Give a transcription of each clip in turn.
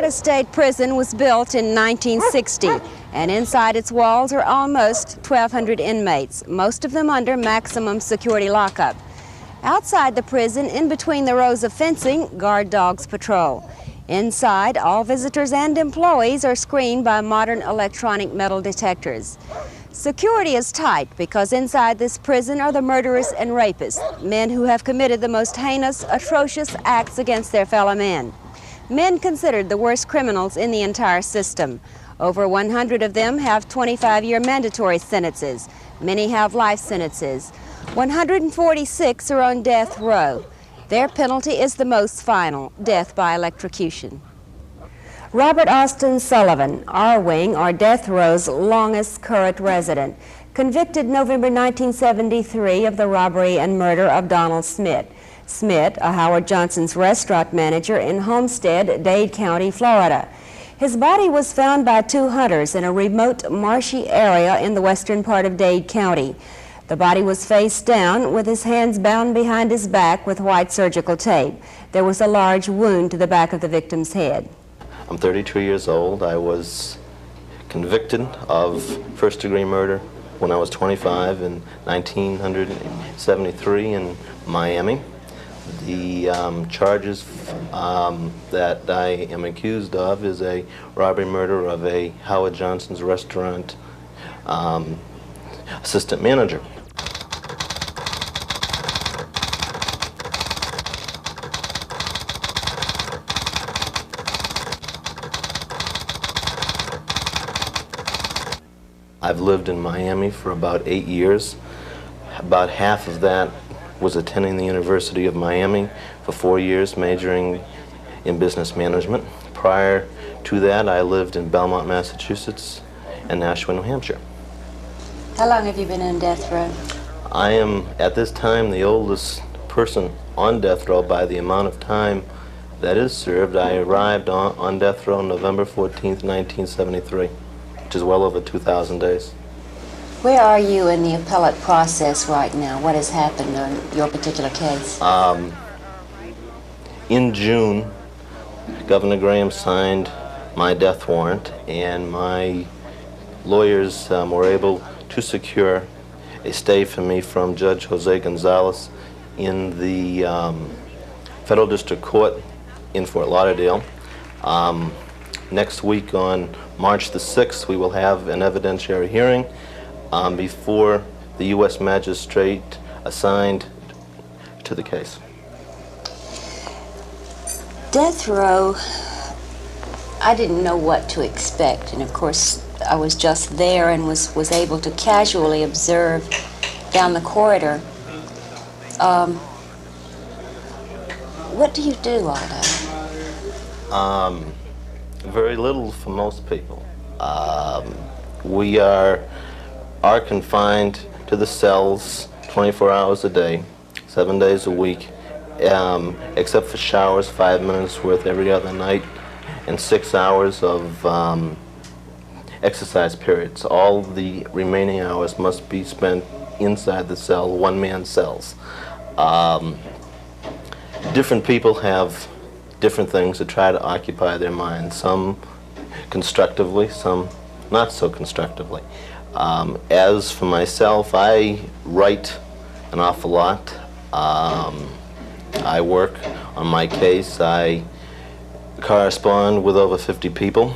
Florida State Prison was built in 1960, and inside its walls are almost 1,200 inmates, most of them under maximum security lockup. Outside the prison, in between the rows of fencing, guard dogs patrol. Inside, all visitors and employees are screened by modern electronic metal detectors. Security is tight because inside this prison are the murderers and rapists, men who have committed the most heinous, atrocious acts against their fellow men. Men considered the worst criminals in the entire system. Over 100 of them have 25-year mandatory sentences. Many have life sentences. 146 are on death row. Their penalty is the most final, death by electrocution. Robert Austin Sullivan, R-Wing, or death row's longest current resident, convicted November 1973 of the robbery and murder of Donald Smith. Smith, a Howard Johnson's restaurant manager in Homestead, Dade County, Florida. His body was found by two hunters in a remote marshy area in the western part of Dade County. The body was face down with his hands bound behind his back with white surgical tape. There was a large wound to the back of the victim's head. I'm 32 years old. I was convicted of first-degree murder when I was 25 in 1973 in Miami. The charges that I am accused of is a robbery murder of a Howard Johnson's restaurant assistant manager. I've lived in Miami for about 8 years. About half of that was attending the University of Miami for 4 years, majoring in business management. Prior to that, I lived in Belmont, Massachusetts, and Nashua, New Hampshire. How long have you been in death row? I am, at this time, the oldest person on death row by the amount of time that is served. I arrived on death row November 14th, 1973, which is well over 2,000 days. Where are you in the appellate process right now? What has happened on your particular case? In June, Governor Graham signed my death warrant, and my lawyers were able to secure a stay for me from Judge Jose Gonzalez in the Federal District Court in Fort Lauderdale. Next week on March the 6th, we will have an evidentiary hearing before the U.S. magistrate assigned to the case. Death row, I didn't know what to expect, and of course I was just there and was able to casually observe down the corridor. What do you do all day? Very little for most people. We are confined to the cells 24 hours a day, 7 days a week, except for showers, 5 minutes worth every other night, and 6 hours of exercise periods. All the remaining hours must be spent inside the cell, one-man cells. Different people have different things to try to occupy their minds, some constructively, some not so constructively. As for myself, I write an awful lot. I work on my case. I correspond with over 50 people.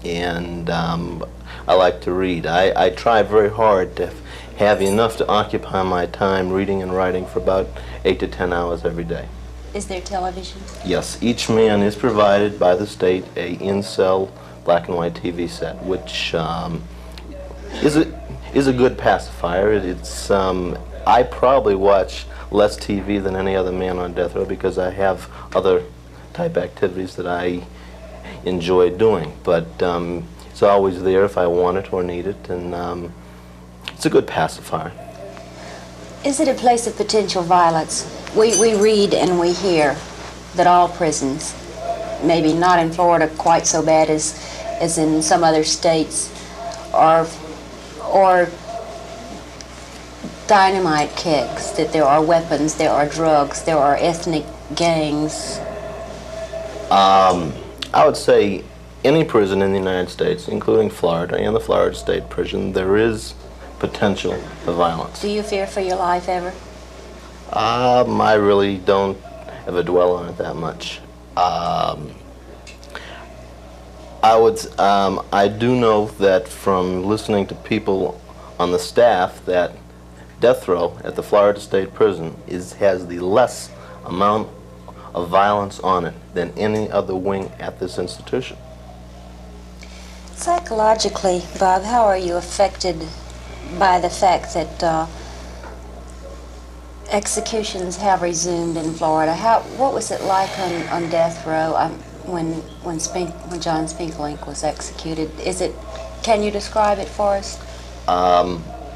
And I like to read. I try very hard to have enough to occupy my time reading and writing for about 8 to 10 hours every day. Is there television? Yes, each man is provided by the state a in-cell black and white TV set, which is a good pacifier. I probably watch less TV than any other man on death row because I have other type activities that I enjoy doing. But it's always there if I want it or need it, and it's a good pacifier. Is it a place of potential violence? We read and we hear that all prisons, maybe not in Florida quite so bad as in some other states, are dynamite kegs, that there are weapons, there are drugs, there are ethnic gangs. I would say any prison in the United States, including Florida and the Florida State Prison, there is potential for violence. Do you fear for your life ever? I really don't ever dwell on it that much. I do know that from listening to people on the staff that death row at the Florida State Prison has the less amount of violence on it than any other wing at this institution. Psychologically, Bob, how are you affected by the fact that executions have resumed in Florida? What was it like on death row when John Spinklink was executed? Can you describe it for us?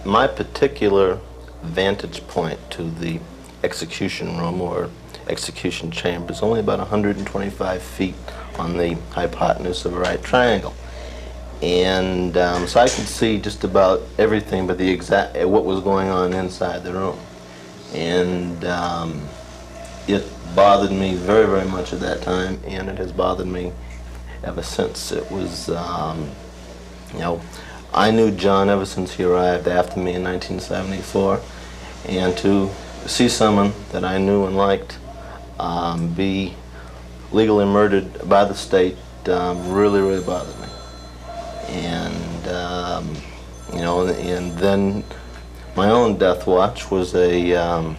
My particular vantage point to the execution room or execution chamber is only about 125 feet on the hypotenuse of a right triangle. And so I could see just about everything but what was going on inside the room. And it bothered me very, very much at that time, and it has bothered me ever since. It was, you know, I knew John ever since he arrived after me in 1974, and to see someone that I knew and liked be legally murdered by the state really, really bothered me. And, you know, and then my own death watch was I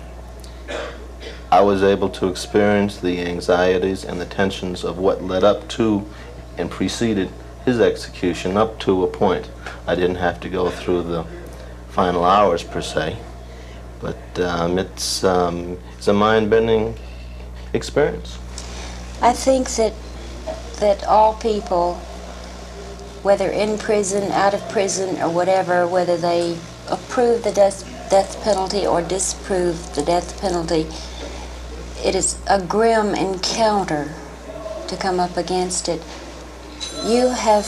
was able to experience the anxieties and the tensions of what led up to and preceded his execution up to a point. I didn't have to go through the final hours per se, but it's a mind-bending experience. I think that all people, whether in prison, out of prison, or whatever, whether they approve the death penalty or disapprove the death penalty, it is a grim encounter to come up against it. You have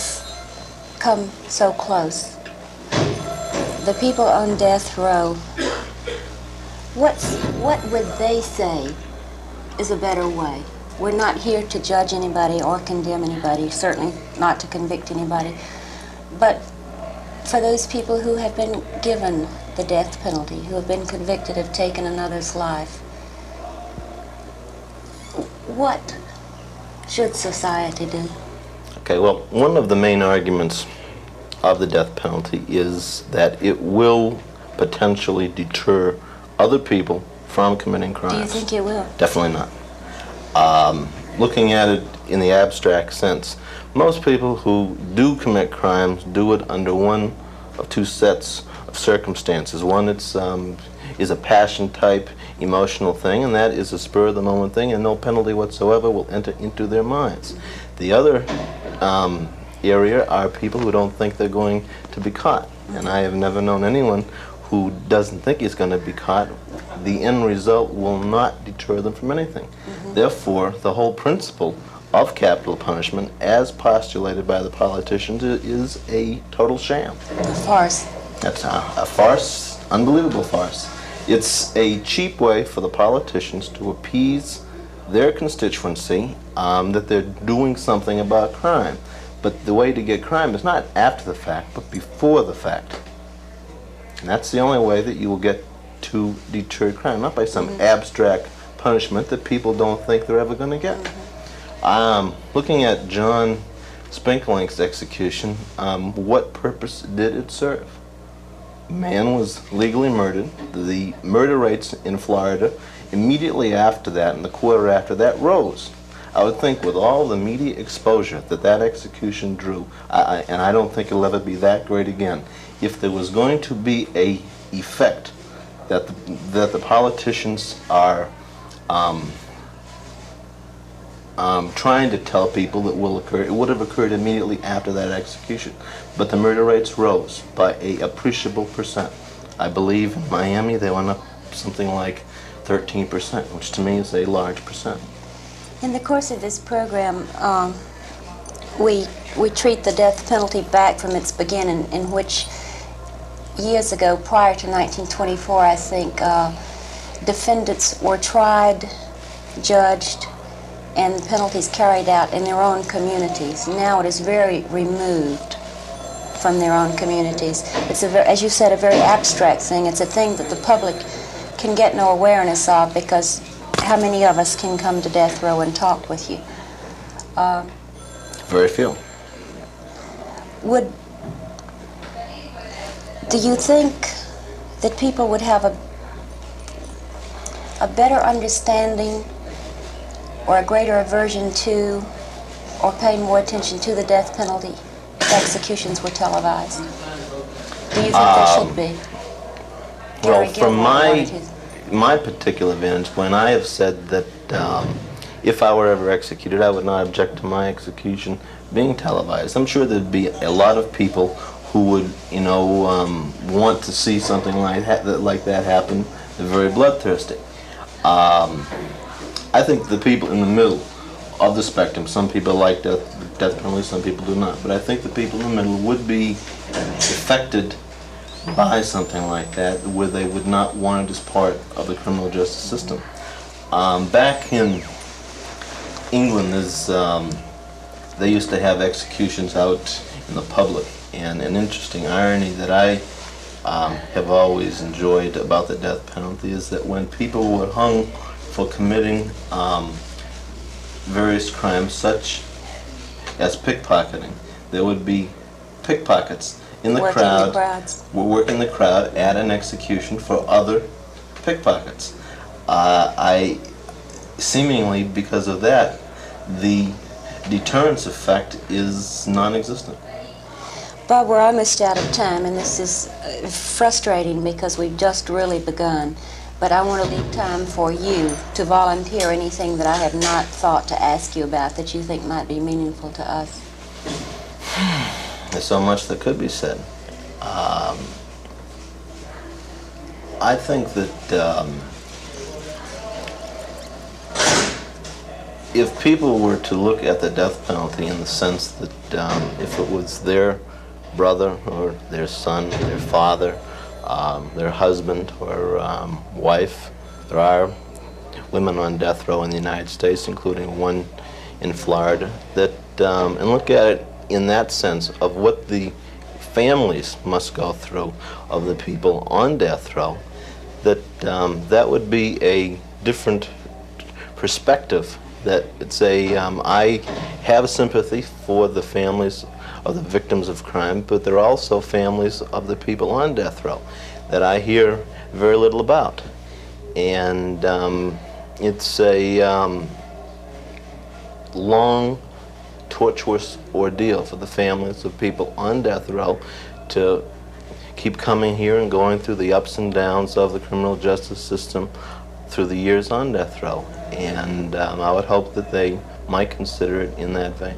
come so close. The people on death row, what would they say is a better way? We're not here to judge anybody or condemn anybody, certainly not to convict anybody. But for those people who have been given the death penalty, who have been convicted of taking another's life, what should society do? Okay, well, one of the main arguments of the death penalty is that it will potentially deter other people from committing crimes. Do you think it will? Definitely not. Looking at it in the abstract sense, most people who do commit crimes do it under one of two sets of circumstances. One is a passion type emotional thing, and that is a spur of the moment thing, and no penalty whatsoever will enter into their minds. The other area are people who don't think they're going to be caught, and I have never known anyone who doesn't think he's going to be caught. The end result will not deter them from anything. Therefore, the whole principle of capital punishment, as postulated by the politicians, is a total sham. A farce. That's a farce, unbelievable farce. It's a cheap way for the politicians to appease their constituency that they're doing something about crime. But the way to get crime is not after the fact, but before the fact. And that's the only way that you will get to deter crime, not by some abstract punishment that people don't think they're ever going to get. Looking at John Spinklink's execution, what purpose did it serve? Man was legally murdered. The murder rates in Florida immediately after that and the quarter after that rose. I would think with all the media exposure that execution drew, and I don't think it'll ever be that great again, if there was going to be a effect that the politicians are trying to tell people that will occur, it would have occurred immediately after that execution. But the murder rates rose by an appreciable percent. I believe in Miami they went up something like 13%, which to me is a large percent. In the course of this program, we treat the death penalty back from its beginning, in which years ago, prior to 1924, I think, defendants were tried, judged, and penalties carried out in their own communities. Now it is very removed from their own communities. It's, as you said, a very abstract thing. It's a thing that the public can get no awareness of, because how many of us can come to death row and talk with you? Very few. Do you think that people would have a better understanding or a greater aversion to, or pay more attention to, the death penalty if executions were televised? Do you think there should be? Well, from my particular vantage, when I have said that if I were ever executed, I would not object to my execution being televised. I'm sure there'd be a lot of people who would, want to see something like that happen. They're very bloodthirsty. I think the people in the middle of the spectrum, some people like death penalty, some people do not, but I think the people in the middle would be affected by something like that, where they would not want it as part of the criminal justice system. Back in England, they used to have executions out in the public, and an interesting irony that I have always enjoyed about the death penalty is that when people were hung for committing various crimes such as pickpocketing, there would be pickpockets in the crowd, working the crowd at an execution for other pickpockets. Seemingly because of that, the deterrence effect is non-existent. Bob, we're almost out of time, and this is frustrating because we've just really begun. But I want to leave time for you to volunteer anything that I have not thought to ask you about that you think might be meaningful to us. There's so much that could be said. I think that if people were to look at the death penalty in the sense that if it was their brother or their son, their father, their husband or wife, there are women on death row in the United States, including one in Florida, that and look at it in that sense of what the families must go through of the people on death row, that that would be a different perspective. That it's I have sympathy for the families of the victims of crime, but there are also families of the people on death row that I hear very little about. And it's a long, tortuous ordeal for the families of people on death row to keep coming here and going through the ups and downs of the criminal justice system through the years on death row. And I would hope that they might consider it in that vein.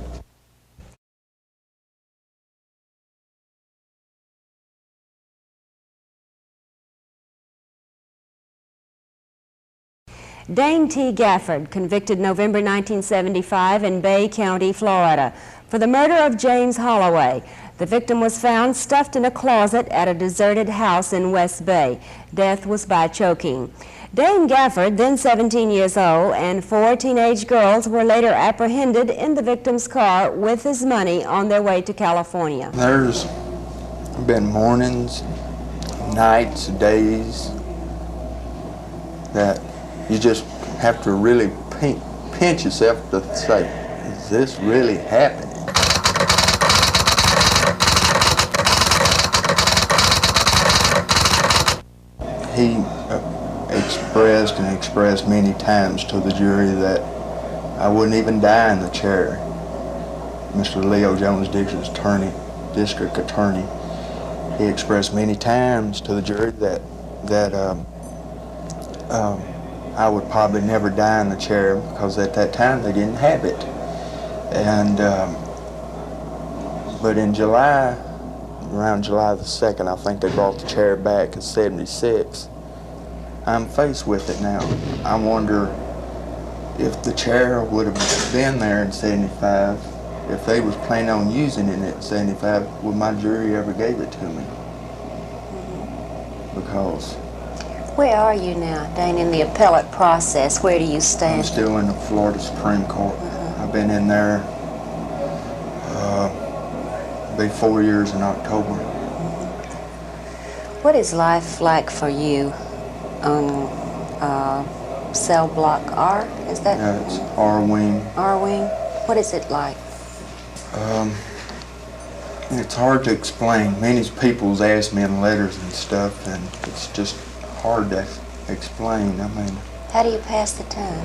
Dane T. Gafford, convicted November 1975 in Bay County, Florida, for the murder of James Holloway. The victim was found stuffed in a closet at a deserted house in West Bay. Death was by choking. Dane Gafford, then 17 years old, and 4 teenage girls were later apprehended in the victim's car with his money on their way to California. There's been mornings, nights, days that you just have to really pinch yourself to say, is this really happening? He expressed many times to the jury that I wouldn't even die in the chair. Mr. Leo Jones Dixon's district attorney, he expressed many times to the jury that I would probably never die in the chair because at that time they didn't have it. And but in July, around July the 2nd, I think they brought the chair back in '76. I'm faced with it now. I wonder if the chair would have been there in '75, if they was planning on using it in '75, would my jury ever gave it to me? Because... Where are you now, Dane, in the appellate process? Where do you I'm stand? still in the Florida Supreme Court. I've been in there, be 4 years in October. What is life like for you on cell block R? Is that Yeah, it's R wing. R wing? What is it like? It's hard to explain. Many people's asked me in letters and stuff, and it's just hard to explain. I mean, How do you pass the time?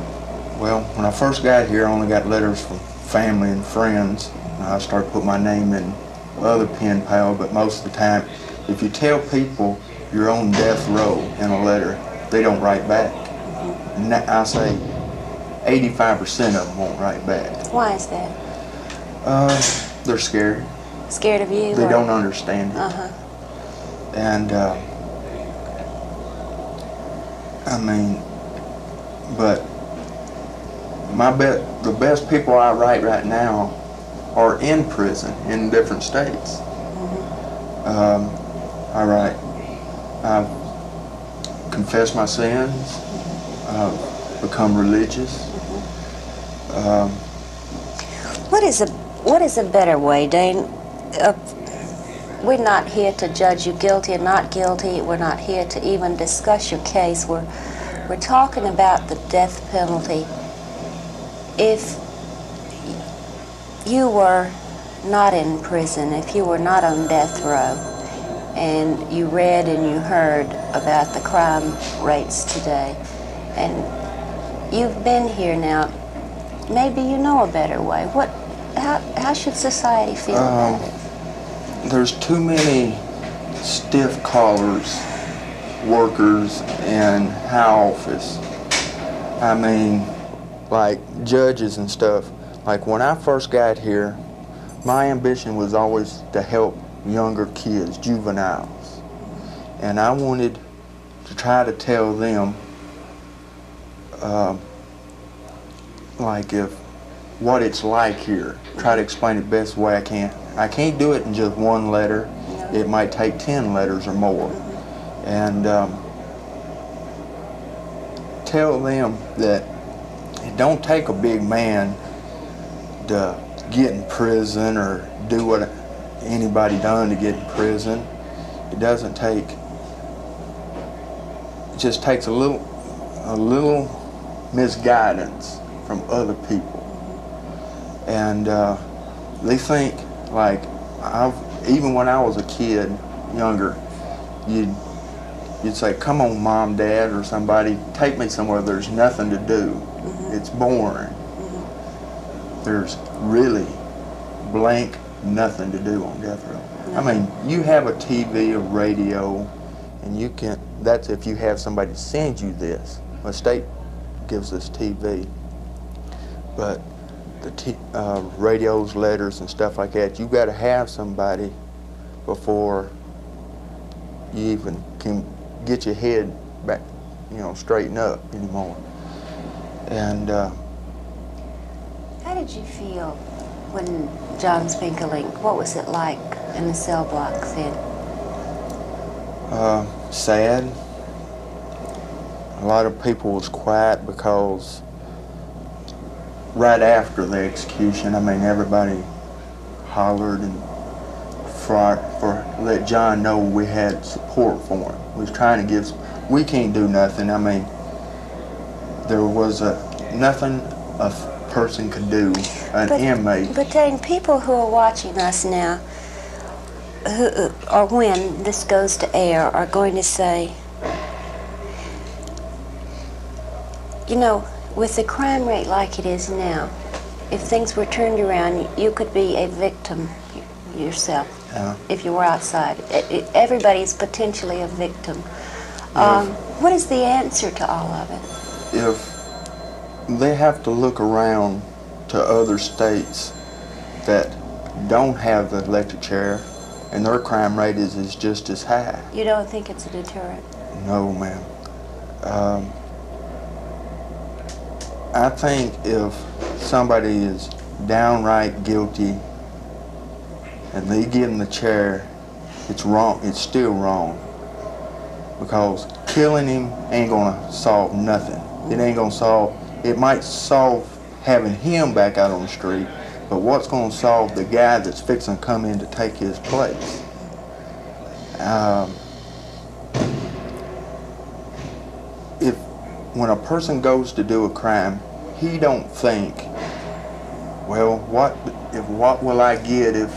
well, when I first got here, I only got letters from family and friends. I started putting my name in other pen pal, but most of the time, if you tell people you're on death row in a letter, they don't write back. And I say 85% of them won't write back. Why is that? They're scared. Scared of you? They or- don't understand it. Uh-huh. And I mean, but the best people I write right now are in prison in different states. I write, I've confessed my sins, I've become religious. What is a better way, Dane? We're not here to judge you guilty or not guilty. We're not here to even discuss your case. We're talking about the death penalty. If you were not in prison, if you were not on death row, and you read and you heard about the crime rates today, and you've been here now, maybe you know a better way. How should society feel about it? There's too many stiff collars workers in our office. I mean, like judges and stuff. Like when I first got here, my ambition was always to help younger kids, juveniles. And I wanted to try to tell them, like what it's like here. Try to explain it the best way I can. I can't do it in just one letter. It might take 10 letters or more. And tell them that it don't take a big man to get in prison or do what anybody done to get in prison. It doesn't take, it just takes a little misguidance from other people. And they think, like, even when I was a kid, younger, you'd say, come on, Mom, Dad, or somebody, take me somewhere there's nothing to do. It's boring. There's really blank nothing to do on death row. I mean, you have a TV, a radio, and you can, that's if you have somebody send you this. The state gives us TV. But the radios, letters, and stuff like that, you got to have somebody before you even can get your head back, straighten up anymore. And How did you feel when John Spinkelink, what was it like in the cell block then? sad. A lot of people was quiet because right after the execution, I mean, everybody hollered and let John know we had support for him. We was trying to give, we can't do nothing. I mean, there was nothing a person could do, an inmate. But Dane, people who are watching us now, or when this goes to air, are going to say, with the crime rate like it is now, if things were turned around, you could be a victim yourself. Yeah. If you were outside. Everybody's potentially a victim. What is the answer to all of it? If they have to look around to other states that don't have the electric chair and their crime rate is just as high. You don't think it's a deterrent? No, ma'am. I think if somebody is downright guilty and they give them the chair, it's wrong. It's still wrong, because killing him ain't gonna solve nothing. It ain't gonna solve, it might solve having him back out on the street, but what's gonna solve the guy that's fixing to come in to take his place? If when a person goes to do a crime, he don't think, well, what will I get if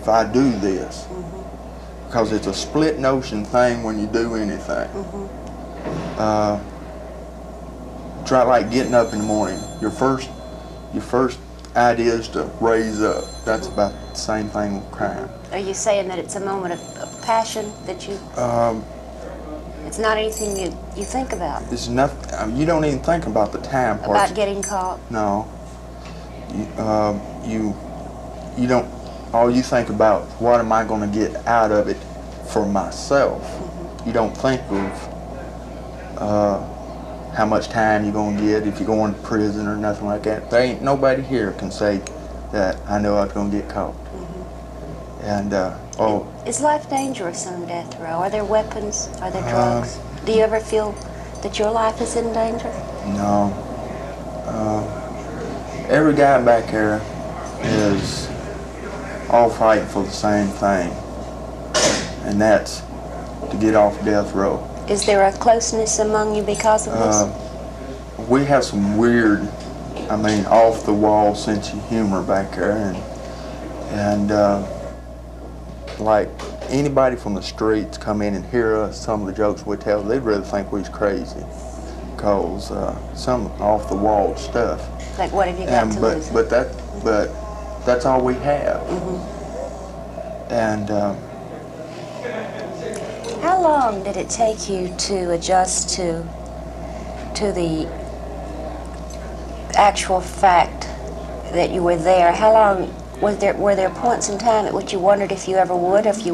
I do this? Because it's a split notion thing when you do anything. Try like getting up in the morning. Your first idea is to raise up. That's about the same thing with crime. Are you saying that it's a moment of passion that you... it's not anything you think about? It's nothing. You don't even think about the time part. About getting caught? No. You don't. All you think about, what am I going to get out of it for myself? You don't think of how much time you're going to get if you're going to prison or nothing like that. There ain't nobody here can say that I know I was going to get caught. And is life dangerous on death row? Are there weapons? Are there drugs? Do you ever feel that your life is in danger? No. Every guy back here is all fighting for the same thing, and that's to get off death row. Is there a closeness among you because of this? We have some weird, off the wall sense of humor back there, and like anybody from the streets come in and hear us, some of the jokes we tell, they'd really think we's crazy, cause some off the wall stuff. Like what have you got to lose? But that's all we have. And how long did it take you to adjust to the actual fact that you were there? How long were there points in time at which you wondered if you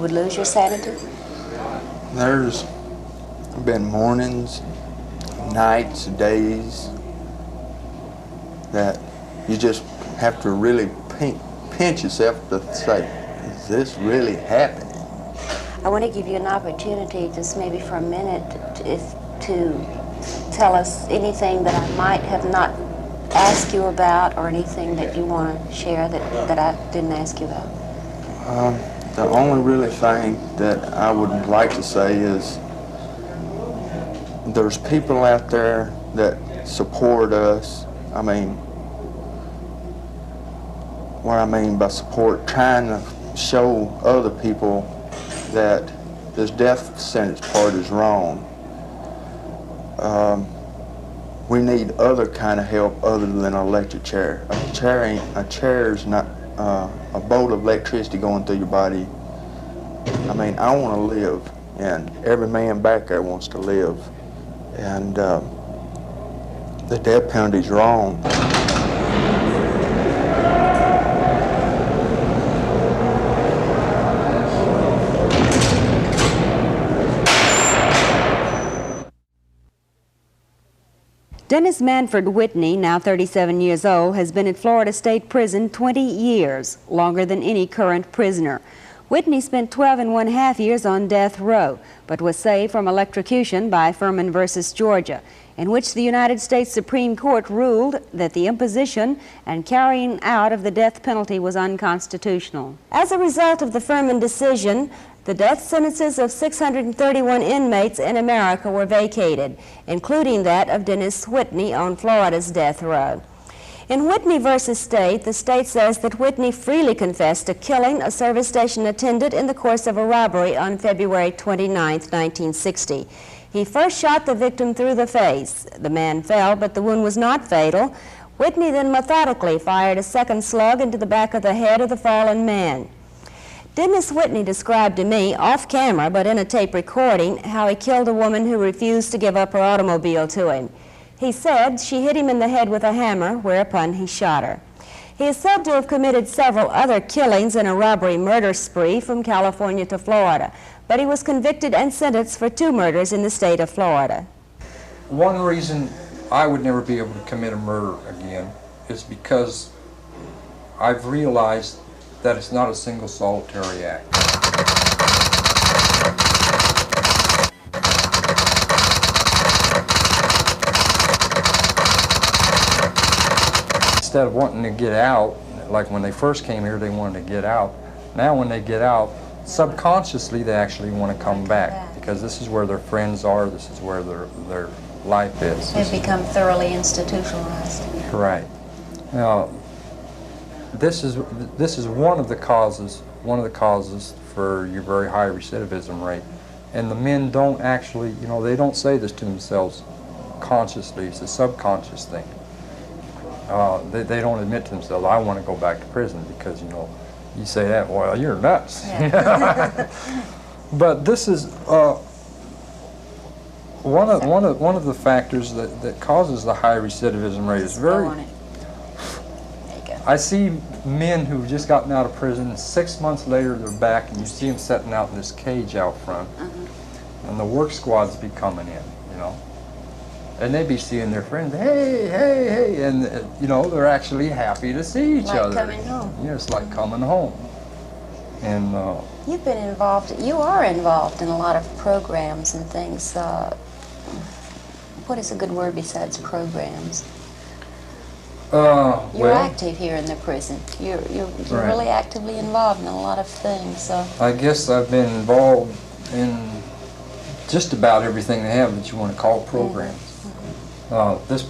would lose your sanity? There's been mornings, nights, days that you just have to really pinch yourself to say, is this really happening? I want to give you an opportunity, just maybe for a minute, to tell us anything that I might have not asked you about, or anything that you want to share that I didn't ask you about. The only really thing that I would like to say is there's people out there that support us. What I mean by support, trying to show other people that this death sentence part is wrong. We need other kind of help other than an electric chair. A chair is not a bolt of electricity going through your body. I want to live, and every man back there wants to live, and the death penalty's wrong. Dennis Manford Whitney, now 37 years old, has been at Florida State Prison 20 years, longer than any current prisoner. Whitney spent 12.5 years on death row, but was saved from electrocution by Furman versus Georgia, in which the United States Supreme Court ruled that the imposition and carrying out of the death penalty was unconstitutional. As a result of the Furman decision, the death sentences of 631 inmates in America were vacated, including that of Dennis Whitney on Florida's death row. In Whitney versus State, the state says that Whitney freely confessed to killing a service station attendant in the course of a robbery on February 29, 1960. He first shot the victim through the face. The man fell, but the wound was not fatal. Whitney then methodically fired a second slug into the back of the head of the fallen man. Dennis Whitney described to me, off camera but in a tape recording, how he killed a woman who refused to give up her automobile to him. He said she hit him in the head with a hammer, whereupon he shot her. He is said to have committed several other killings in a robbery murder spree from California to Florida, but he was convicted and sentenced for 2 murders in the state of Florida. One reason I would never be able to commit a murder again is because I've realized that it's not a single solitary act. instead of wanting to get out, like when they first came here, they wanted to get out. Now when they get out, subconsciously they actually want to come back because this is where their friends are, this is where their life is. They've become thoroughly institutionalized. Right. Now, this is one of the causes for your very high recidivism rate. And the men don't actually, you know, they don't say this to themselves consciously. It's a subconscious thing. They don't admit to themselves, I want to go back to prison, because, you know, you say that, well, you're nuts. Yeah. But this is one of the factors that causes the high recidivism rate. Is very. I see men who've just gotten out of prison, 6 months later they're back, and you see them setting out in this cage out front, and the work squads be coming in, you know, and they be seeing their friends, hey, hey, hey, and you know, they're actually happy to see each other. Like coming home. Yeah, it's like coming home. And you've been involved. You are involved in a lot of programs and things. What is a good word besides programs? You're active here in the prison. You're right. really actively involved in a lot of things. So I guess I've been involved in just about everything they have that you want to call programs. This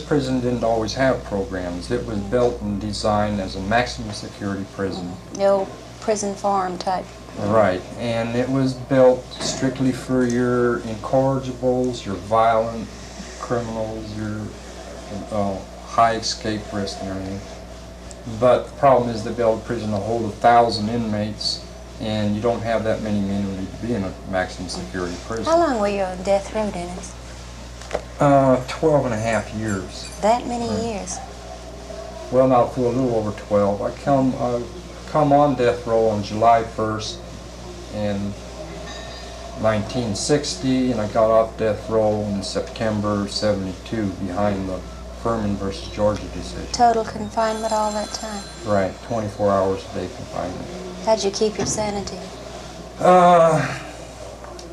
prison didn't always have programs. It was built and designed as a maximum security prison. No prison farm type. Right, and it was built strictly for your incorrigibles, your violent criminals, your high escape risk and everything. But the problem is they built a prison to hold 1,000 inmates, and you don't have that many men who need to be in a maximum security prison. How long were you on death row, Dennis? 12 and a half years. That many years? Well, not for a little over 12. I come on death row on July 1st in 1960, and I got off death row in September 72 behind the Furman versus Georgia decision. Total confinement all that time? Right, 24 hours a day confinement. How'd you keep your sanity?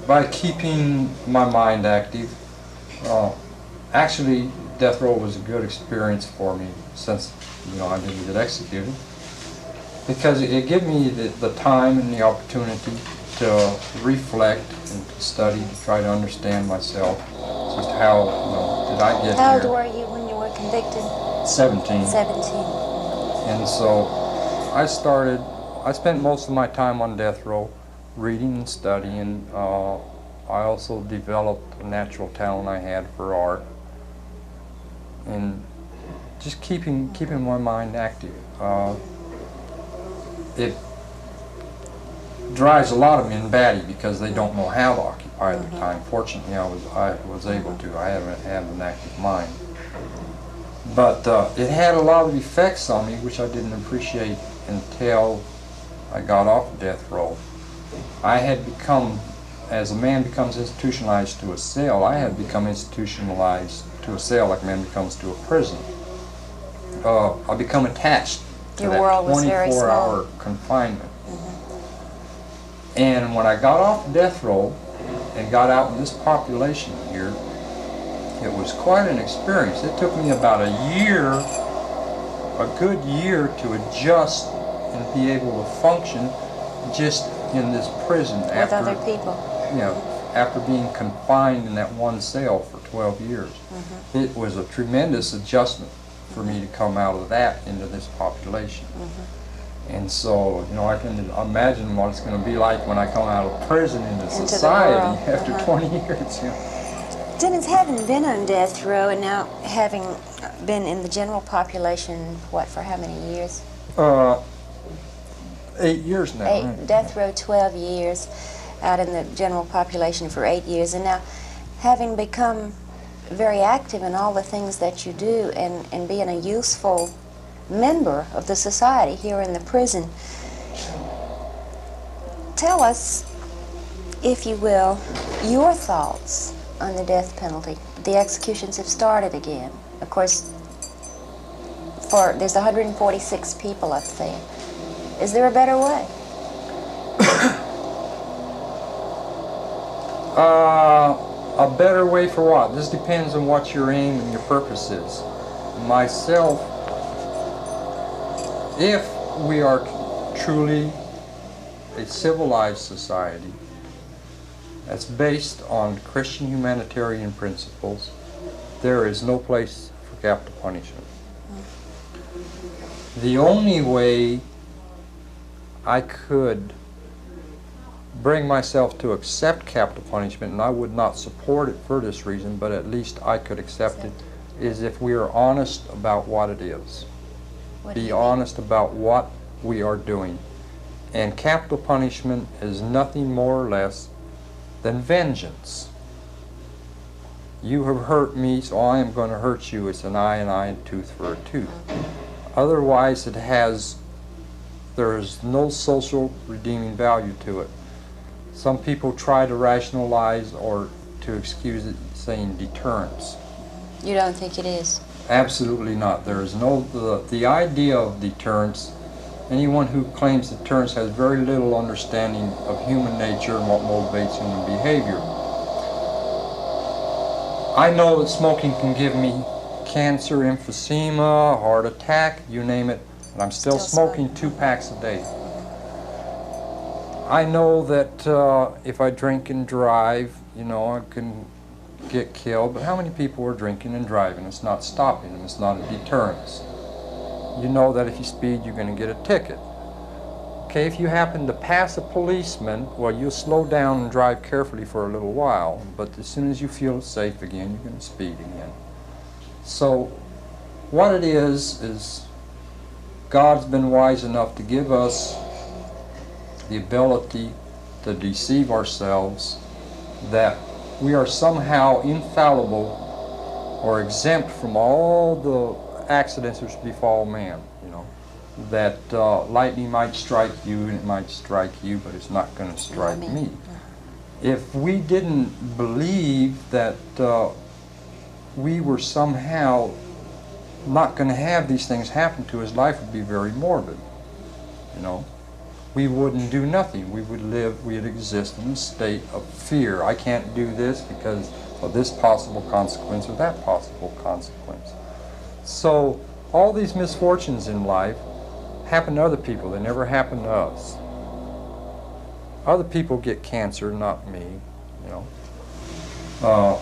By keeping my mind active. Actually, death row was a good experience for me since, you know, I didn't get executed, because it gave me the time and the opportunity to reflect and to study, to try to understand myself, just how, you know, did I get here. How old were you when you were convicted? 17. 17. And so I spent most of my time on death row reading and studying. I also developed a natural talent I had for art, and just keeping my mind active. It drives a lot of men batty because they don't know how to occupy their time. Fortunately, I was able to. I haven't had an active mind. But it had a lot of effects on me which I didn't appreciate until I got off death row. I had become, as a man becomes institutionalized to a cell, I had become institutionalized to a cell like a man becomes to a prison. I become attached to Your that world was very small. 24-hour confinement. And when I got off death row and got out in this population here, it was quite an experience. It took me about a good year to adjust and be able to function just in this prison. With other people. You know, after being confined in that one cell for 12 years. It was a tremendous adjustment for me to come out of that into this population. And so, you know, I can imagine what it's going to be like when I come out of prison into society after 20 years. You know. Dennis, having been on death row and now having been in the general population, what, for how many years? 8 years now. Death row 12 years, out in the general population for 8 years, and now having become very active in all the things that you do and being a useful member of the society here in the prison. Tell us, if you will, your thoughts on the death penalty. The executions have started again. Of course, there's 146 people up there. Is there a better way? A better way for what? This depends on what your aim and your purpose is. Myself, if we are truly a civilized society that's based on Christian humanitarian principles, there is no place for capital punishment. The only way I could bring myself to accept capital punishment, and I would not support it for this reason, but at least I could accept it, is if we are honest about what it is. Be honest about what we are doing. And capital punishment is nothing more or less than vengeance. You have hurt me, so I am going to hurt you. It's an eye and tooth for a tooth. Otherwise, there is no social redeeming value to it. Some people try to rationalize or to excuse it saying deterrence. You don't think it is? Absolutely not. There is no, the idea of deterrence, anyone who claims deterrence has very little understanding of human nature and what motivates human behavior. I know that smoking can give me cancer, emphysema, heart attack, you name it, and I'm still smoking 2 packs a day. I know that if I drink and drive, you know, I can get killed, but how many people are drinking and driving? It's not stopping them, it's not a deterrence. You know that if you speed, you're going to get a ticket. Okay, if you happen to pass a policeman, well, you'll slow down and drive carefully for a little while, but as soon as you feel safe again, you're going to speed again. So what it is God's been wise enough to give us the ability to deceive ourselves that we are somehow infallible or exempt from all the accidents which befall man, you know. That lightning might strike you and it might strike you, but it's not going to strike me. If we didn't believe that we were somehow not going to have these things happen to us, life would be very morbid, you know. We wouldn't do nothing. We would exist in a state of fear. I can't do this because of this possible consequence or that possible consequence. So all these misfortunes in life happen to other people. They never happen to us. Other people get cancer, not me, you know.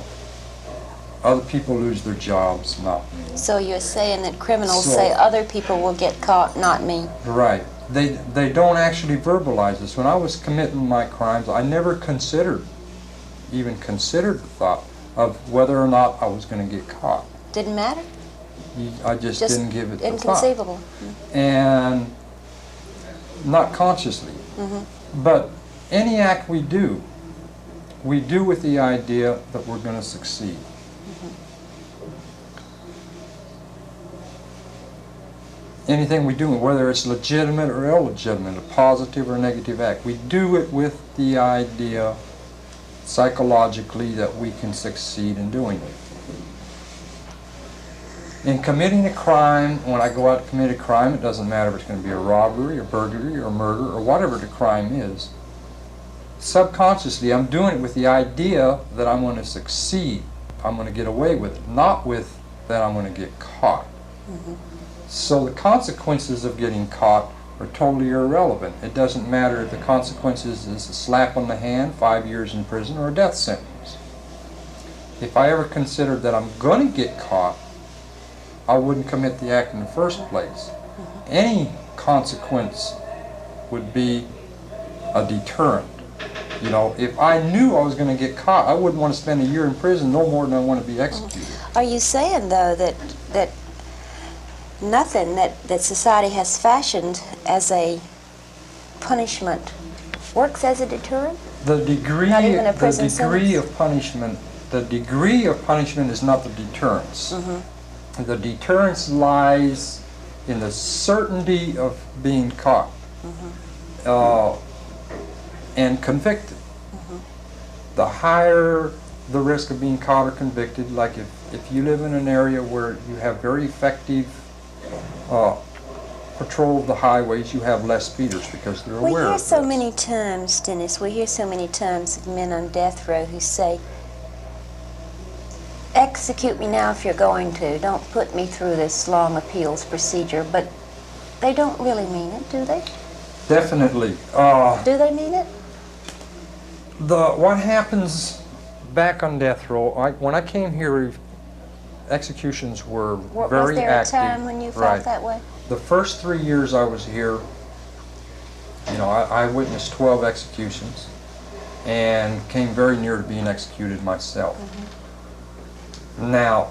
Other people lose their jobs, not me. So you're saying that criminals say other people will get caught, not me. Right. They don't actually verbalize this. When I was committing my crimes, I never even considered the thought of whether or not I was going to get caught. Didn't matter? I just didn't give it the thought. Inconceivable. And not consciously. But any act we do with the idea that we're going to succeed. Anything we do, whether it's legitimate or illegitimate, a positive or negative act, we do it with the idea psychologically that we can succeed in doing it. In committing a crime, when I go out to commit a crime, it doesn't matter if it's going to be a robbery or burglary or murder or whatever the crime is. Subconsciously, I'm doing it with the idea that I'm going to succeed. I'm going to get away with it, not with that I'm going to get caught. So the consequences of getting caught are totally irrelevant. It doesn't matter if the consequences is a slap on the hand, 5 years in prison, or a death sentence. If I ever considered that I'm going to get caught, I wouldn't commit the act in the first place. Any consequence would be a deterrent. You know, if I knew I was going to get caught, I wouldn't want to spend a year in prison no more than I want to be executed. Are you saying, though, that nothing that society has fashioned as a punishment works as a deterrent? The degree, Not even a prison the degree of punishment is not the deterrence. The deterrence lies in the certainty of being caught and convicted. The higher the risk of being caught or convicted, like if you live in an area where you have very effective patrol of the highways, you have less speeders because they're aware of this. We hear so many times, Dennis, we hear so many times of men on death row who say, execute me now if you're going to. Don't put me through this long appeals procedure. But They don't really mean it, do they? Definitely. Do they mean it? What happens back on death row, when I came here, executions were very Was there active. a time when you felt Right. that way? The first 3 years I was here, you know, I witnessed 12 executions and came very near to being executed myself. Now,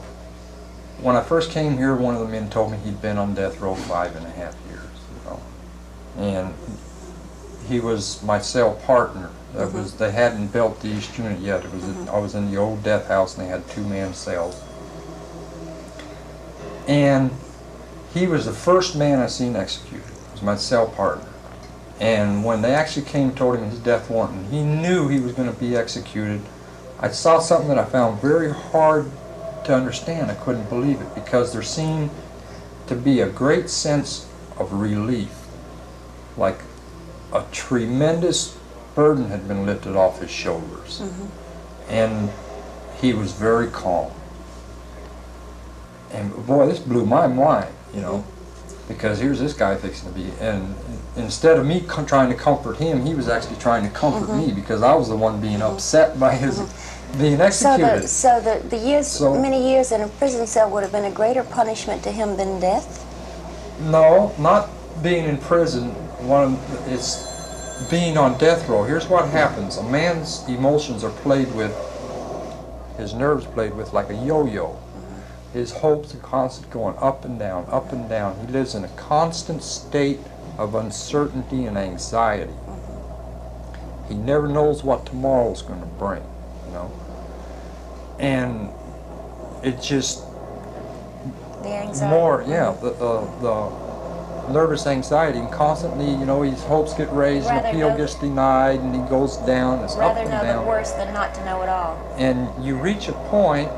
when I first came here, one of the men told me he'd been on death row 5.5 years, you know, and he was my cell partner. That was, they hadn't built the East Unit yet. It was I was in the old death house, and they had 2-man cells. And he was the first man I seen executed. He was my cell partner. And when they actually came and told him his death warrant, and he knew he was going to be executed, I saw something that I found very hard to understand. I couldn't believe it, because there seemed to be a great sense of relief, like a tremendous burden had been lifted off his shoulders. And he was very calm. And boy, this blew my mind, you know, because here's this guy fixing to be, and instead of me trying to comfort him, he was actually trying to comfort me, because I was the one being upset by his being executed. So the years, So- many years in a prison cell would have been a greater punishment to him than death? No, not being in prison. It's being on death row. Here's what happens. A man's emotions are played with, his nerves played with like a yo-yo. His hopes are constantly going up and down, up and down. He lives in a constant state of uncertainty and anxiety. He never knows what tomorrow's going to bring, you know. And it just The anxiety? more, yeah, the nervous anxiety, and constantly, you know, his hopes get raised, an Rather appeal know- gets denied, and he goes down, it's up Rather and know the down. worst than not to know it all. And you reach a point,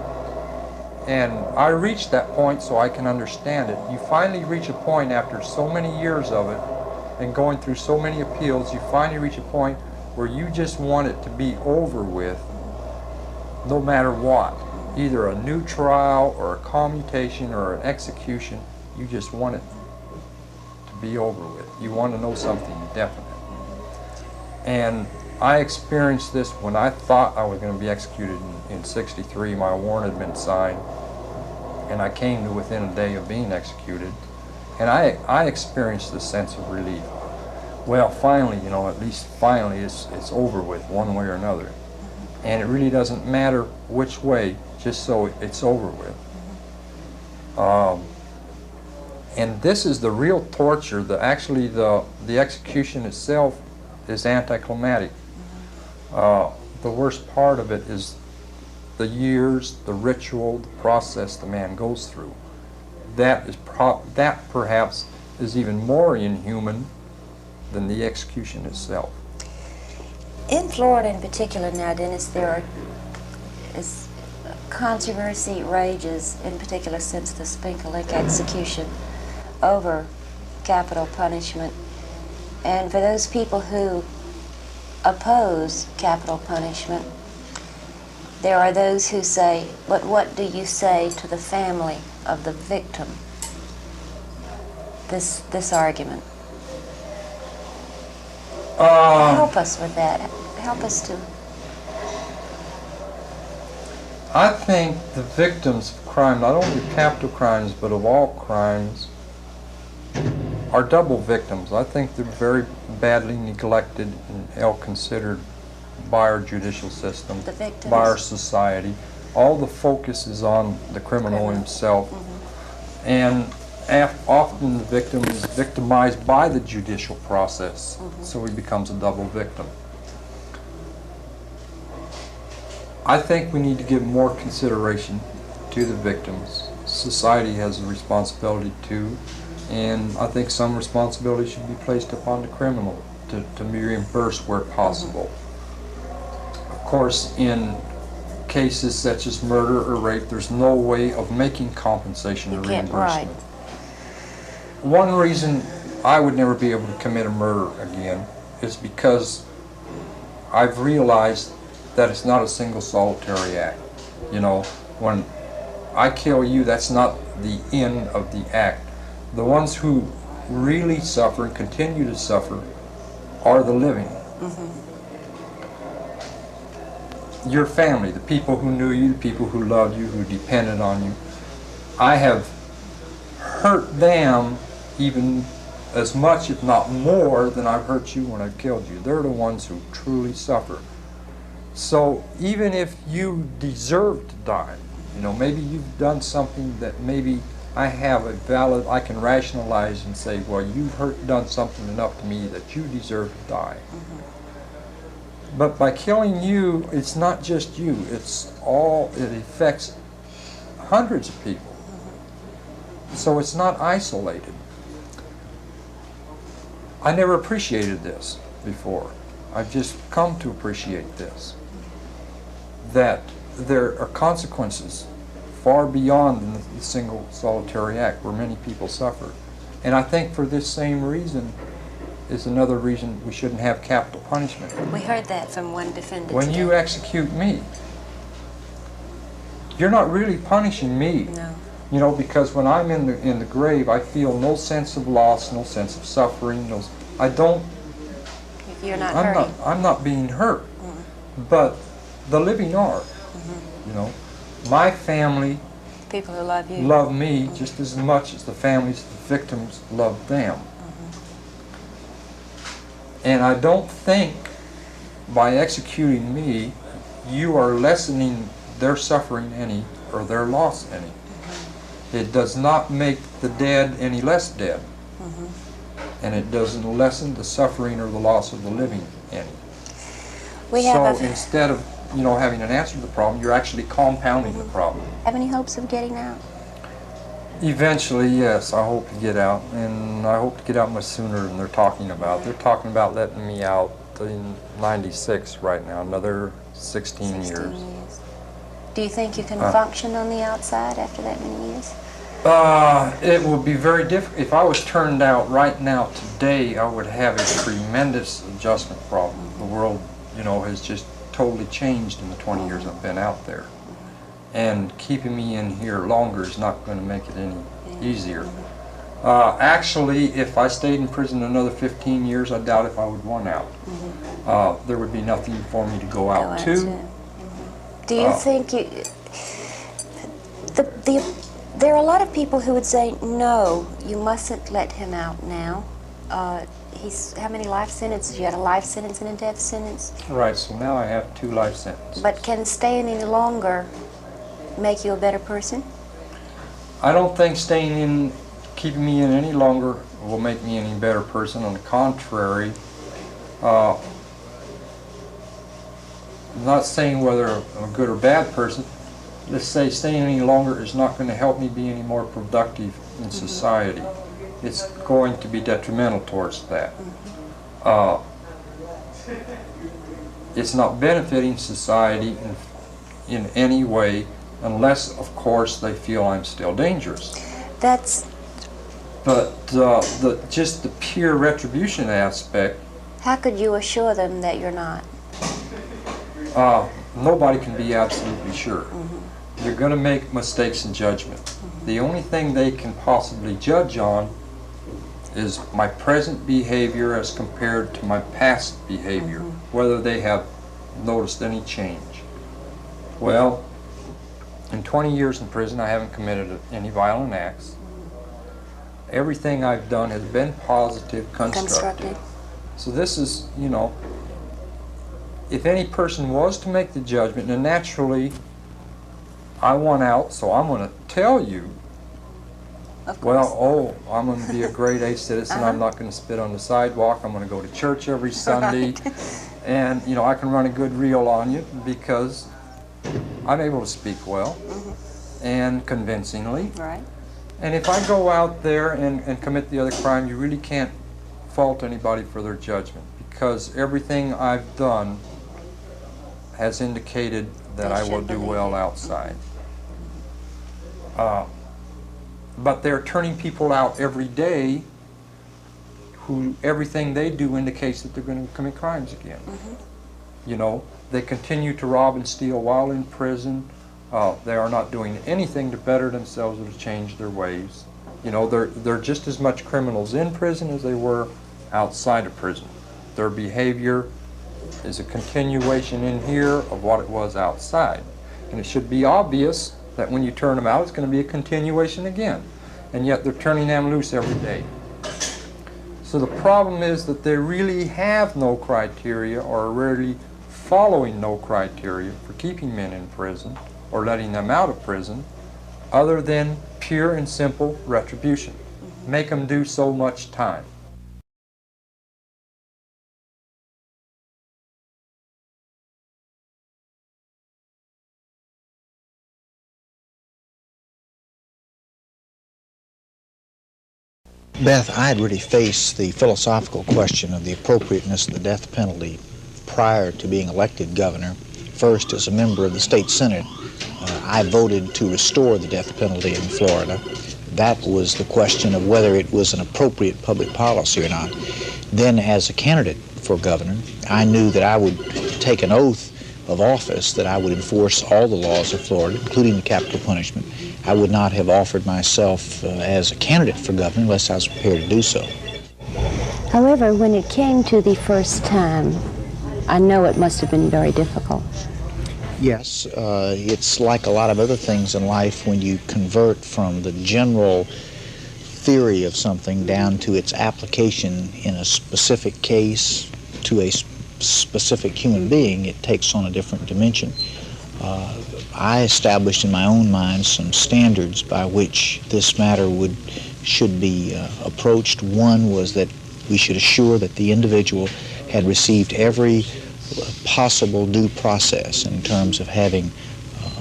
and I reached that point so I can understand it. You finally reach a point after so many years of it and going through so many appeals, you finally reach a point where you just want it to be over with no matter what. Either a new trial or a commutation or an execution, you just want it to be over with. You want to know something definite. And I experienced this when I thought I was going to be executed in '63. My warrant had been signed, and I came to within a day of being executed, and I experienced this sense of relief. Well, finally, you know, at least finally it's over with one way or another. And it really doesn't matter which way, just so it's over with. And this is the real torture. Actually, the execution itself is anticlimactic. The worst part of it is the years, the ritual, the process the man goes through. That perhaps is even more inhuman than the execution itself. In Florida in particular now, Dennis, controversy rages, in particular since the Spinker Lake execution, over capital punishment. And for those people who oppose capital punishment, there are those who say, but what do you say to the family of the victim? This argument. Help us with that. Help us to... I think the victims of crime, not only of capital crimes, but of all crimes, are double victims. I think they're very badly neglected and ill-considered by our judicial system, The victims. by our society. All the focus is on the criminal himself. And often the victim is victimized by the judicial process, so he becomes a double victim. I think we need to give more consideration to the victims. Society has a responsibility too, and I think some responsibility should be placed upon the criminal to be reimbursed where possible. Of course, in cases such as murder or rape, there's no way of making compensation or You can't, reimbursement. One reason I would never be able to commit a murder again is because I've realized that it's not a single solitary act. You know, when I kill you, that's not the end of the act. The ones who really suffer and continue to suffer are the living. Your family, the people who knew you, the people who loved you, who depended on you. I have hurt them even as much, if not more, than I've hurt you when I've killed you. They're the ones who truly suffer. So even if you deserve to die, you know, maybe you've done something that maybe I have a valid, I can rationalize and say, well, you've done something enough to me that you deserve to die. But by killing you, it's not just you, it affects hundreds of people. So it's not isolated. I never appreciated this before. I've just come to appreciate this. That there are consequences far beyond the single solitary act where many people suffer. And I think for this same reason is another reason we shouldn't have capital punishment. We heard that from one defendant When today. you execute me, you're not really punishing me. No. You know, because when I'm in the grave, I feel no sense of loss, no sense of suffering. I don't. You're not hurting. I'm not being hurt. But the living are. You know, my family People who love you. love me just as much as the families of the victims love them. And I don't think by executing me, you are lessening their suffering any or their loss any. It does not make the dead any less dead. And it doesn't lessen the suffering or the loss of the living any. So instead of, you know, having an answer to the problem, you're actually compounding the problem. Have any hopes of getting out? Eventually, yes, I hope to get out, and I hope to get out much sooner than they're talking about. They're talking about letting me out in '96 right now, another 16 years. Do you think you can function on the outside after that many years? It would be very difficult. If I was turned out right now today, I would have a tremendous adjustment problem. The world, you know, has just totally changed in the 20 years I've been out there. And keeping me in here longer is not going to make it any easier. Actually, if I stayed in prison another 15 years, I doubt if I would want out. There would be nothing for me to go out to. Do you think you... There are a lot of people who would say, no, you mustn't let him out now. He's, how many life sentences? You had a life sentence and a death sentence? Right, so now I have 2 life sentences. But can staying any longer make you a better person? I don't think staying in, keeping me in any longer will make me any better person. On the contrary, I'm not saying whether I'm a good or bad person. Let's say staying any longer is not going to help me be any more productive in society. It's going to be detrimental towards that. It's not benefiting society in any way, unless, of course, they feel I'm still dangerous. That's... But just the pure retribution aspect... How could you assure them that you're not? Nobody can be absolutely sure. You're going to make mistakes in judgment. The only thing they can possibly judge on is my present behavior as compared to my past behavior, whether they have noticed any change. Well, in 20 years in prison, I haven't committed any violent acts. Everything I've done has been positive, constructive. So this is, you know, if any person was to make the judgment, and naturally, I want out, so I'm going to tell you, well, I'm going to be a grade A citizen, I'm not going to spit on the sidewalk, I'm going to go to church every Sunday, and, you know, I can run a good reel on you because I'm able to speak well and convincingly. Right. And if I go out there and commit the other crime, you really can't fault anybody for their judgment, because everything I've done has indicated that I will do well outside. But they're turning people out every day who everything they do indicates that they're going to commit crimes again. You know, they continue to rob and steal while in prison. They are not doing anything to better themselves or to change their ways. You know, they're just as much criminals in prison as they were outside of prison. Their behavior is a continuation in here of what it was outside. And it should be obvious that when you turn them out, it's going to be a continuation again. And yet they're turning them loose every day. So the problem is that they really have no criteria, or are rarely following no criteria for keeping men in prison or letting them out of prison, other than pure and simple retribution. Make them do so much time. Beth, I had really faced the philosophical question of the appropriateness of the death penalty prior to being elected governor. First, as a member of the state senate, I voted to restore the death penalty in Florida. That was the question of whether it was an appropriate public policy or not. Then, as a candidate for governor, I knew that I would take an oath of office that I would enforce all the laws of Florida, including the capital punishment. I would not have offered myself as a candidate for governor unless I was prepared to do so. However, when it came to the first time, I know it must have been very difficult. Yes, it's like a lot of other things in life when you convert from the general theory of something down to its application in a specific case to a specific human being, it takes on a different dimension. I established in my own mind some standards by which this matter should be approached. One was that we should assure that the individual had received every possible due process in terms of having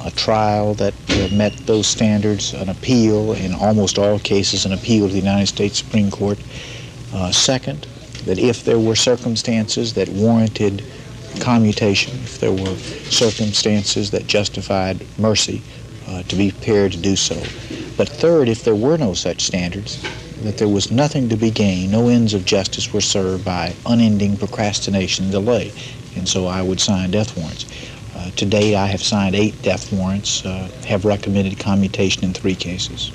a trial that met those standards, an appeal, in almost all cases an appeal to the United States Supreme Court. Second, that if there were circumstances that warranted commutation, if there were circumstances that justified mercy, to be prepared to do so. But third, if there were no such standards, that there was nothing to be gained, no ends of justice were served by unending procrastination and delay. And so I would sign death warrants. To date, I have signed 8 death warrants, have recommended commutation in 3 cases.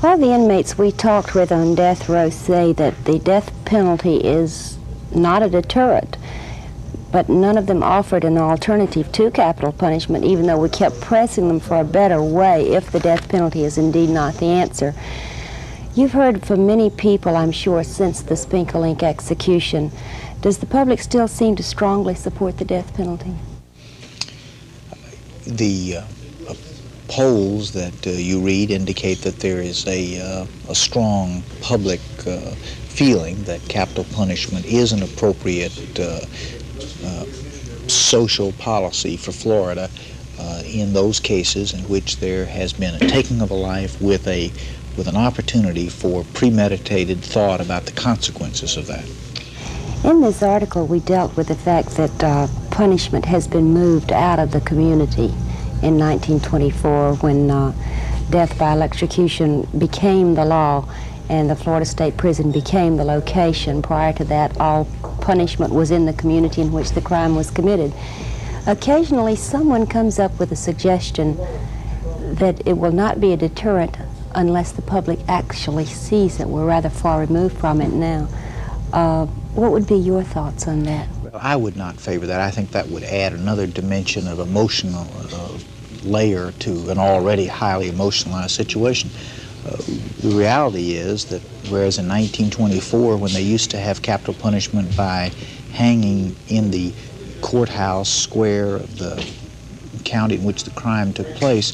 All the inmates we talked with on death row say that the death penalty is not a deterrent, but none of them offered an alternative to capital punishment, even though we kept pressing them for a better way if the death penalty is indeed not the answer. You've heard from many people, I'm sure, since the Spinklink execution. Does the public still seem to strongly support the death penalty? The polls that you read indicate that there is a strong public feeling that capital punishment is an appropriate social policy for Florida in those cases in which there has been a taking of a life with an opportunity for premeditated thought about the consequences of that. In this article, we dealt with the fact that punishment has been moved out of the community in 1924 when death by electrocution became the law and the Florida State Prison became the location. Prior to that, all punishment was in the community in which the crime was committed. Occasionally, someone comes up with a suggestion that it will not be a deterrent unless the public actually sees it. We're rather far removed from it now. What would be your thoughts on that? Well, I would not favor that. I think that would add another dimension of emotional layer to an already highly emotionalized situation. The reality is that whereas in 1924, when they used to have capital punishment by hanging in the courthouse square of the county in which the crime took place,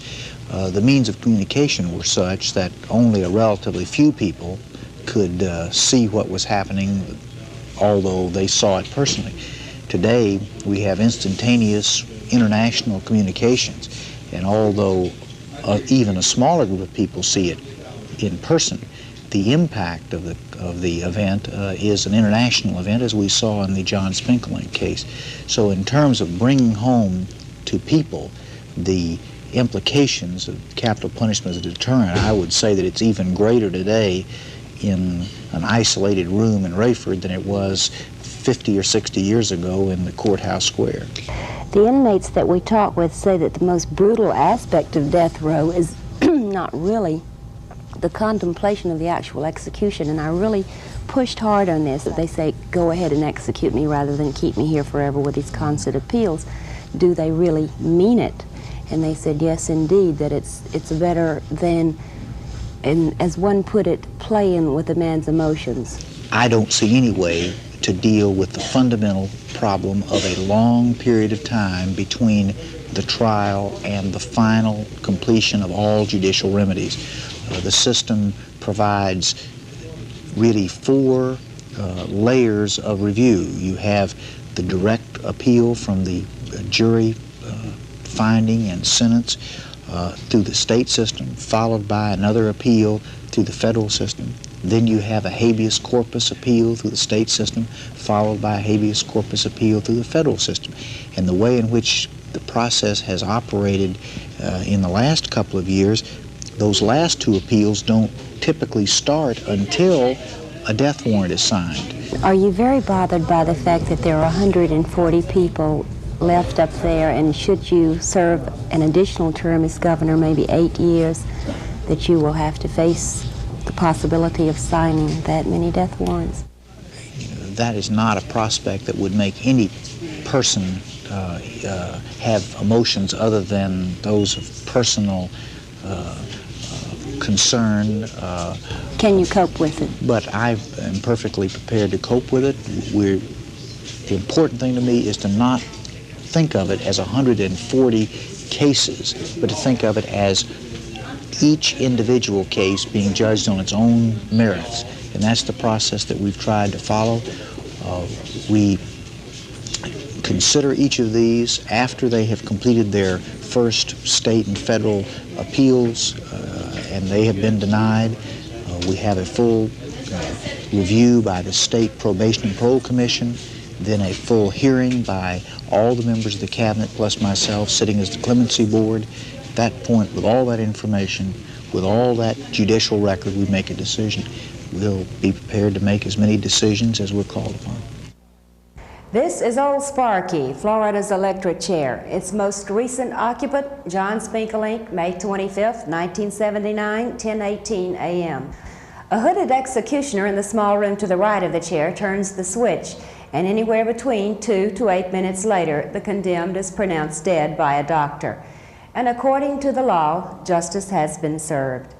the means of communication were such that only a relatively few people could see what was happening, although they saw it personally. Today, we have instantaneous international communications, and although even a smaller group of people see it in person, the impact of the event is an international event, as we saw in the John Spinklink case. So in terms of bringing home to people the implications of capital punishment as a deterrent, I would say that it's even greater today in an isolated room in Rayford than it was 50 or 60 years ago in the courthouse square. The inmates that we talk with say that the most brutal aspect of death row is not really the contemplation of the actual execution, and I really pushed hard on this, that they say, go ahead and execute me rather than keep me here forever with these constant appeals. Do they really mean it? And they said, yes, indeed, that it's better than, and as one put it, playing with a man's emotions. I don't see any way to deal with the fundamental problem of a long period of time between the trial and the final completion of all judicial remedies. The system provides really 4 layers of review. You have the direct appeal from the jury finding and sentence through the state system, followed by another appeal through the federal system. Then you have a habeas corpus appeal through the state system, followed by a habeas corpus appeal through the federal system. And the way in which the process has operated in the last couple of years, those last 2 appeals don't typically start until a death warrant is signed. Are you very bothered by the fact that there are 140 people left up there, and should you serve an additional term as governor, maybe 8 years, that you will have to face the possibility of signing that many death warrants? That is not a prospect that would make any person have emotions other than those of personal concern. Can you cope with it? But I am perfectly prepared to cope with it. The important thing to me is to not think of it as 140 cases, but to think of it as each individual case being judged on its own merits. And that's the process that we've tried to follow. We consider each of these after they have completed their first state and federal appeals, and they have been denied. We have a full review by the State Probation and Parole Commission, then a full hearing by all the members of the cabinet plus myself sitting as the clemency board. At that point, with all that information, with all that judicial record, we make a decision. We'll be prepared to make as many decisions as we're called upon. This is Old Sparky, Florida's electric chair. Its most recent occupant, John Spinkelink, May 25th, 1979, 10:18 a.m. A hooded executioner in the small room to the right of the chair turns the switch, and anywhere between 2 to 8 minutes later, the condemned is pronounced dead by a doctor. And according to the law, justice has been served.